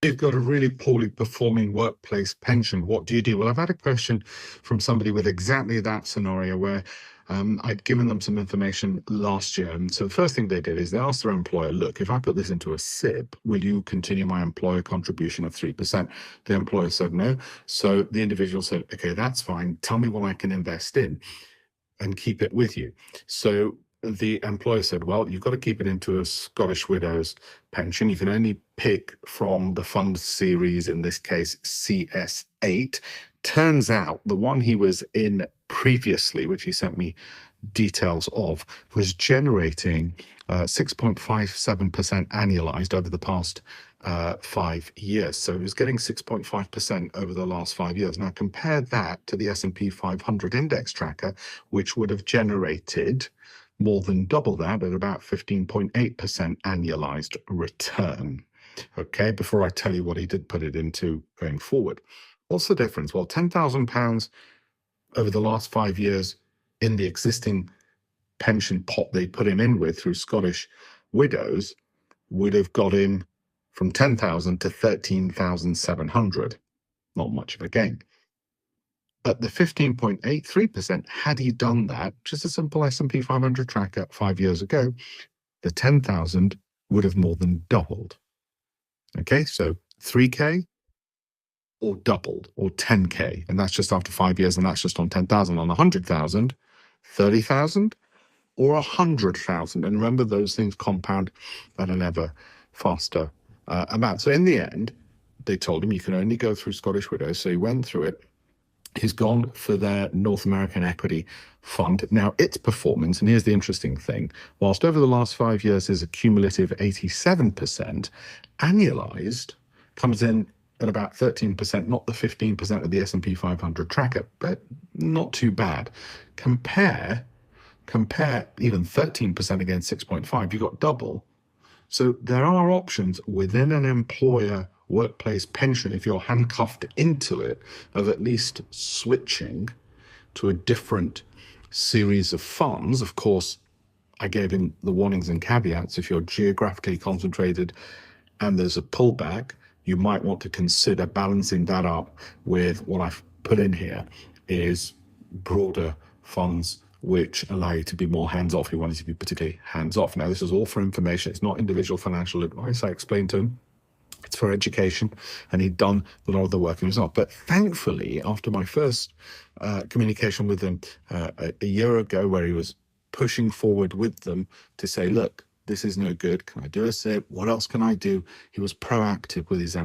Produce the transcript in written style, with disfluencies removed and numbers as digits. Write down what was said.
You've got a really poorly performing workplace pension. What do you do? Well, I've had a question from somebody with exactly that scenario where I'd given them some information last year. And so the first thing they did is they asked their employer, look, if I put this into a SIP, will you continue my employer contribution of 3%? The employer said no. So the individual said, okay, that's fine. Tell me what I can invest in and keep it with you. So the employer said, well, you've got to keep it into a Scottish Widows pension. You can only pick from the fund series, in this case, CS8. Turns out the one he was in previously, which he sent me details of, was generating 6.57% annualized over the past 5 years. So it was getting 6.5% over the last 5 years. Now compare that to the S&P 500 index tracker, which would have generated more than double that at about 15.8% annualized return. Okay, before I tell you what he did put it into going forward. What's the difference? Well, £10,000 over the last 5 years in the existing pension pot they put him in with through Scottish Widows would have got him from 10,000 to 13,700. Not much of a gain. But the 15.83%, had he done that, just a simple S&P 500 tracker 5 years ago, the 10,000 would have more than doubled. Okay, so 3K or doubled, or 10K, and that's just after 5 years, and that's just on 10,000. On 100,000, 30,000, or 100,000. And remember, those things compound at an ever faster amount. So in the end, they told him you can only go through Scottish Widows. So he went through it. He's gone for their North American equity fund. Now, its performance, and here's the interesting thing, whilst over the last 5 years is a cumulative 87%, annualized comes in at about 13%, not the 15% of the S&P 500 tracker, but not too bad. Compare even 13% against 6.5, you've got double. So there are options within an employer workplace pension, if you're handcuffed into it, of at least switching to a different series of funds. Of course, I gave him the warnings and caveats. If you're geographically concentrated and there's a pullback, you might want to consider balancing that up with what I've put in here is broader funds which allow you to be more hands-off. You want it to be particularly hands-off. Now, this is all for information. It's not individual financial advice. I explained to him it's for education, and he'd done a lot of the work himself. But thankfully, after my first communication with him a year ago, where he was pushing forward with them to say, look, this is no good. Can I do a SIP? What else can I do? He was proactive with his